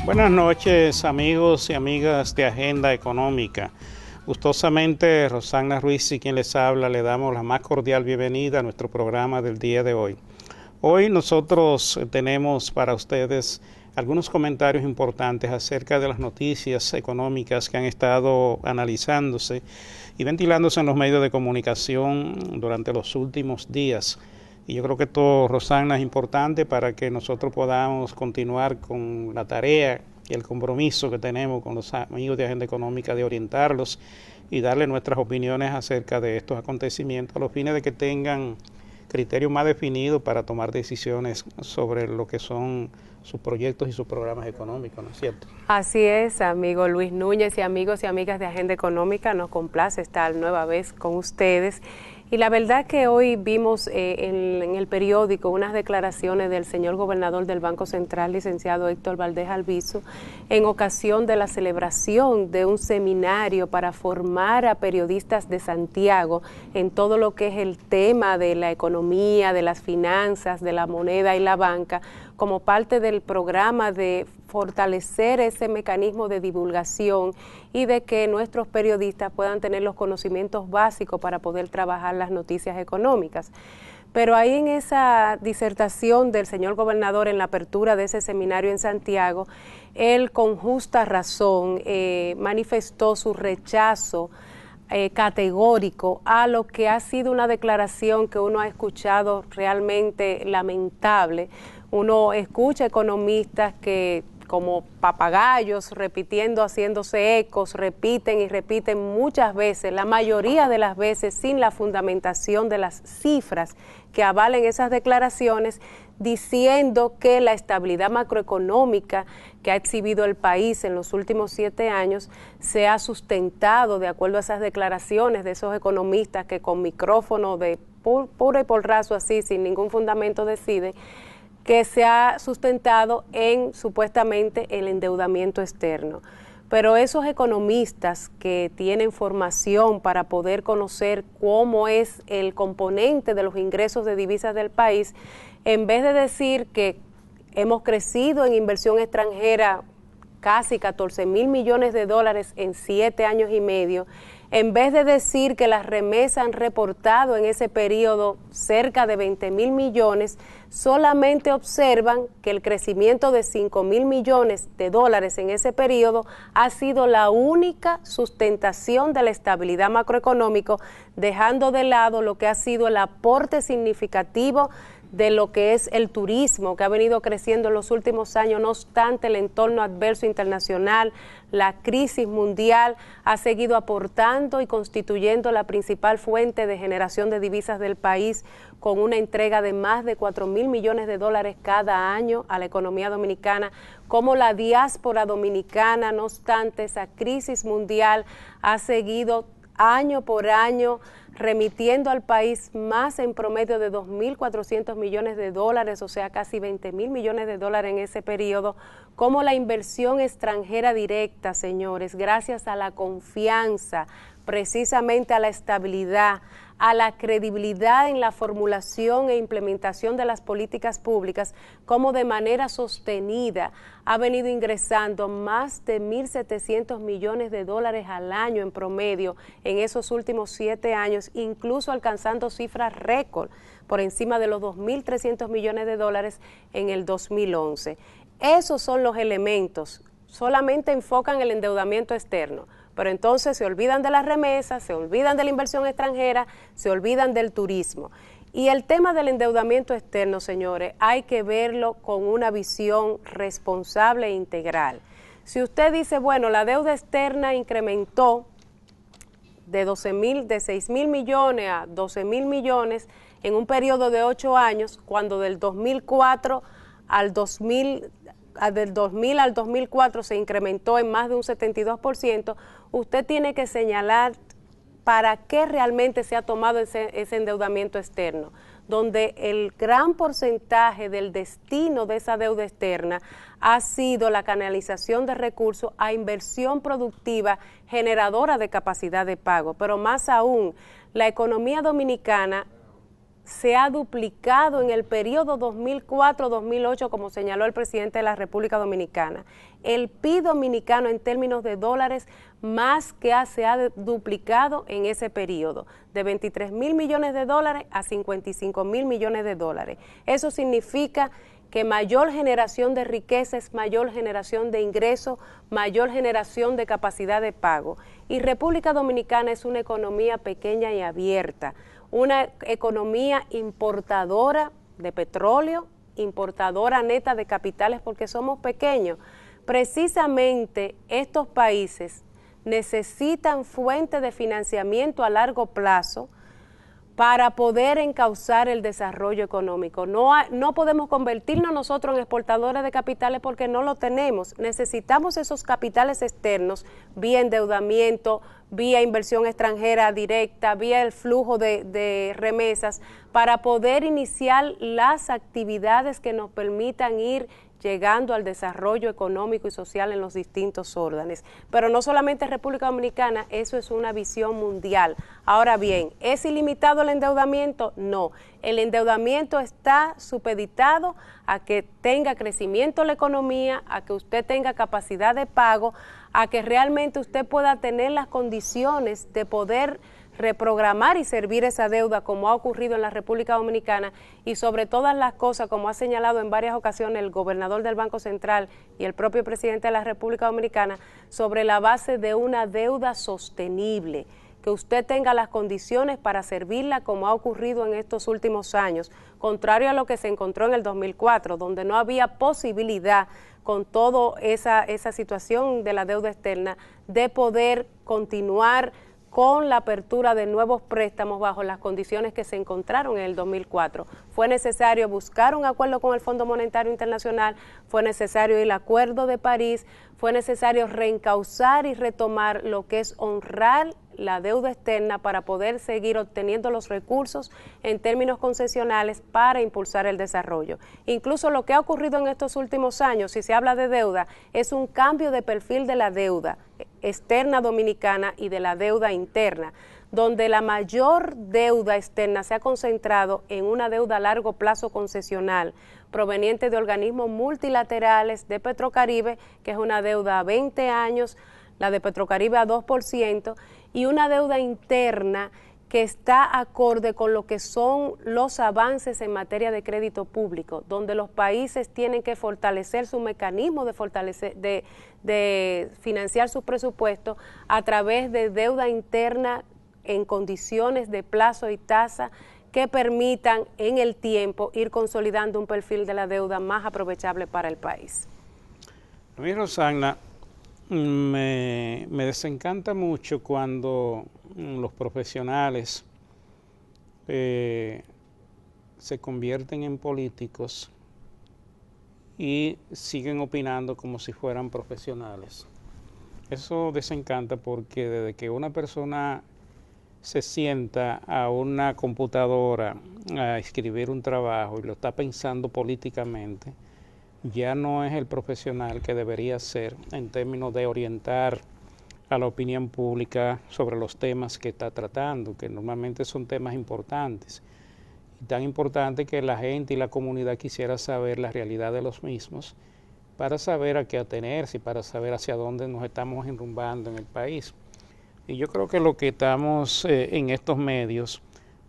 Buenas noches, amigos y amigas de Agenda Económica. Gustosamente, Rosana Ruiz y quien les habla, le damos la más cordial bienvenida a nuestro programa del día de hoy. Hoy nosotros tenemos para ustedes algunos comentarios importantes acerca de las noticias económicas que han estado analizándose y ventilándose en los medios de comunicación durante los últimos días. Y yo creo que esto, Rosana, es importante para que nosotros podamos continuar con la tarea y el compromiso que tenemos con los amigos de Agenda Económica de orientarlos y darle nuestras opiniones acerca de estos acontecimientos a los fines de que tengan criterios más definidos para tomar decisiones sobre lo que son sus proyectos y sus programas económicos, ¿no es cierto? Así es, amigo Luis Núñez y amigos y amigas de Agenda Económica, nos complace estar nueva vez con ustedes. Y la verdad que hoy vimos en el periódico unas declaraciones del señor gobernador del Banco Central, licenciado Héctor Valdés Albizu, en ocasión de la celebración de un seminario para formar a periodistas de Santiago en todo lo que es el tema de la economía, de las finanzas, de la moneda y la banca, como parte del programa de fortalecer ese mecanismo de divulgación y de que nuestros periodistas puedan tener los conocimientos básicos para poder trabajar las noticias económicas. Pero ahí en esa disertación del señor gobernador en la apertura de ese seminario en Santiago, él con justa razón manifestó su rechazo categórico a lo que ha sido una declaración que uno ha escuchado realmente lamentable. Uno escucha economistas que como papagayos repitiendo, haciéndose ecos, repiten y repiten muchas veces, la mayoría de las veces sin la fundamentación de las cifras que avalen esas declaraciones, diciendo que la estabilidad macroeconómica que ha exhibido el país en los últimos 7 años se ha sustentado de acuerdo a esas declaraciones de esos economistas que con micrófono de puro y porrazo así, sin ningún fundamento deciden, que se ha sustentado en supuestamente el endeudamiento externo. Pero esos economistas que tienen formación para poder conocer cómo es el componente de los ingresos de divisas del país, en vez de decir que hemos crecido en inversión extranjera casi 14,000 millones de dólares en 7 años y medio, en vez de decir que las remesas han reportado en ese periodo cerca de 20,000 millones, solamente observan que el crecimiento de 5,000 millones de dólares en ese periodo ha sido la única sustentación de la estabilidad macroeconómica, dejando de lado lo que ha sido el aporte significativo de lo que es el turismo, que ha venido creciendo en los últimos años. No obstante, el entorno adverso internacional, la crisis mundial, ha seguido aportando y constituyendo la principal fuente de generación de divisas del país, con una entrega de más de 4,000 millones de dólares cada año a la economía dominicana, como la diáspora dominicana, no obstante esa crisis mundial, ha seguido año por año remitiendo al país más en promedio de 2,400 millones de dólares, o sea, casi 20,000 millones de dólares en ese periodo, como la inversión extranjera directa, señores, gracias a la confianza, precisamente a la estabilidad, a la credibilidad en la formulación e implementación de las políticas públicas, como de manera sostenida ha venido ingresando más de 1,700 millones de dólares al año en promedio en esos últimos 7 años, incluso alcanzando cifras récord por encima de los 2,300 millones de dólares en el 2011. Esos son los elementos, solamente enfocan el endeudamiento externo, pero entonces se olvidan de las remesas, se olvidan de la inversión extranjera, se olvidan del turismo. Y el tema del endeudamiento externo, señores, hay que verlo con una visión responsable e integral. Si usted dice, bueno, la deuda externa incrementó de 6,000 millones a 12,000 millones en un periodo de 8 años, cuando del 2004 al 2004 se incrementó en más de un 72%, usted tiene que señalar para qué realmente se ha tomado ese endeudamiento externo, donde el gran porcentaje del destino de esa deuda externa ha sido la canalización de recursos a inversión productiva generadora de capacidad de pago. Pero más aún, la economía dominicana se ha duplicado en el periodo 2004-2008, como señaló el presidente de la República Dominicana. El PIB dominicano en términos de dólares más que se ha duplicado en ese periodo, de 23.000 millones de dólares a 55.000 millones de dólares. Eso significa que mayor generación de riqueza es mayor generación de ingresos, mayor generación de capacidad de pago. Y República Dominicana es una economía pequeña y abierta, una economía importadora de petróleo, importadora neta de capitales porque somos pequeños. Precisamente estos países necesitan fuentes de financiamiento a largo plazo para poder encauzar el desarrollo económico. No podemos convertirnos nosotros en exportadores de capitales porque no lo tenemos. Necesitamos esos capitales externos vía endeudamiento, vía inversión extranjera directa, vía el flujo de remesas, para poder iniciar las actividades que nos permitan ir llegando al desarrollo económico y social en los distintos órdenes. Pero no solamente República Dominicana, eso es una visión mundial. Ahora bien, ¿es ilimitado el endeudamiento? No. El endeudamiento está supeditado a que tenga crecimiento la economía, a que usted tenga capacidad de pago, a que realmente usted pueda tener las condiciones de poder reprogramar y servir esa deuda, como ha ocurrido en la República Dominicana, y sobre todas las cosas, como ha señalado en varias ocasiones el gobernador del Banco Central y el propio presidente de la República Dominicana, sobre la base de una deuda sostenible, que usted tenga las condiciones para servirla, como ha ocurrido en estos últimos años, contrario a lo que se encontró en el 2004, donde no había posibilidad, con toda esa situación de la deuda externa, de poder continuar con la apertura de nuevos préstamos bajo las condiciones que se encontraron en el 2004. Fue necesario buscar un acuerdo con el Fondo Monetario Internacional, fue necesario el Acuerdo de París, fue necesario reencauzar y retomar lo que es honrar la deuda externa para poder seguir obteniendo los recursos en términos concesionales para impulsar el desarrollo. Incluso lo que ha ocurrido en estos últimos años, si se habla de deuda, es un cambio de perfil de la deuda externa dominicana y de la deuda interna, donde la mayor deuda externa se ha concentrado en una deuda a largo plazo concesional, proveniente de organismos multilaterales de Petrocaribe, que es una deuda a 20 años, la de Petrocaribe a 2%, y una deuda interna que está acorde con lo que son los avances en materia de crédito público, donde los países tienen que fortalecer su mecanismo de financiar sus presupuestos a través de deuda interna en condiciones de plazo y tasa que permitan en el tiempo ir consolidando un perfil de la deuda más aprovechable para el país. A mí, Rosagna, me desencanta mucho cuando los profesionales se convierten en políticos y siguen opinando como si fueran profesionales. Eso desencanta porque desde que una persona se sienta a una computadora a escribir un trabajo y lo está pensando políticamente, ya no es el profesional que debería ser en términos de orientar a la opinión pública sobre los temas que está tratando, que normalmente son temas importantes, y tan importantes que la gente y la comunidad quisiera saber la realidad de los mismos para saber a qué atenerse y para saber hacia dónde nos estamos enrumbando en el país. Y yo creo que lo que estamos en estos medios,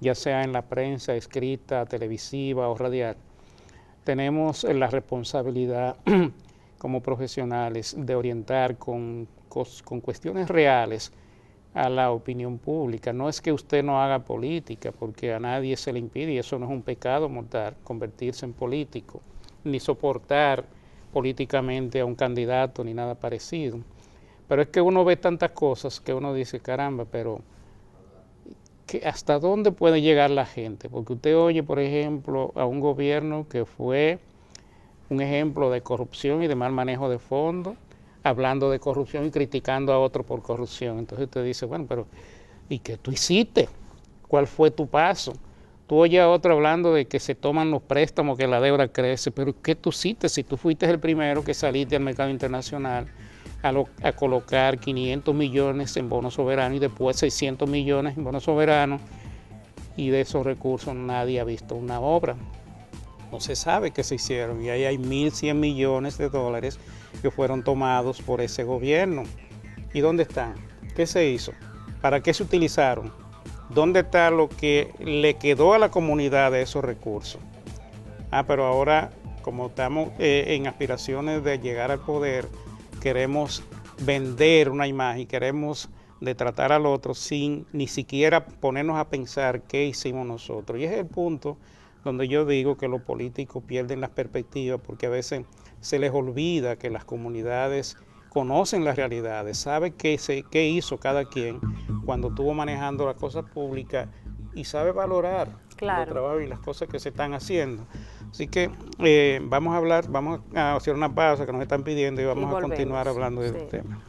ya sea en la prensa escrita, televisiva o radial, tenemos la responsabilidad como profesionales de orientar con cuestiones reales a la opinión pública. No es que usted no haga política, porque a nadie se le impide, y eso no es un pecado mortal, convertirse en político, ni soportar políticamente a un candidato, ni nada parecido. Pero es que uno ve tantas cosas que uno dice, caramba, pero ¿hasta dónde puede llegar la gente? Porque usted oye, por ejemplo, a un gobierno que fue un ejemplo de corrupción y de mal manejo de fondos, hablando de corrupción y criticando a otro por corrupción. Entonces usted dice, bueno, pero ¿y qué tú hiciste? ¿Cuál fue tu paso? Tú oyes a otro hablando de que se toman los préstamos, que la deuda crece, pero ¿qué tú hiciste? Si tú fuiste el primero que saliste al mercado internacional a colocar 500 millones en bonos soberanos y después 600 millones en bonos soberanos, y de esos recursos nadie ha visto una obra. No se sabe qué se hicieron y ahí hay 1.100 millones de dólares que fueron tomados por ese gobierno. ¿Y dónde están? ¿Qué se hizo? ¿Para qué se utilizaron? ¿Dónde está lo que le quedó a la comunidad de esos recursos? Pero ahora, como estamos en aspiraciones de llegar al poder, queremos vender una imagen, queremos de tratar al otro sin ni siquiera ponernos a pensar qué hicimos nosotros. Y ese es el punto donde yo digo que los políticos pierden las perspectivas porque a veces se les olvida que las comunidades conocen las realidades, saben qué hizo cada quien cuando estuvo manejando las cosas públicas y sabe valorar el trabajo y las cosas que se están haciendo. Así que vamos a hacer una pausa que nos están pidiendo y vamos a continuar hablando del tema.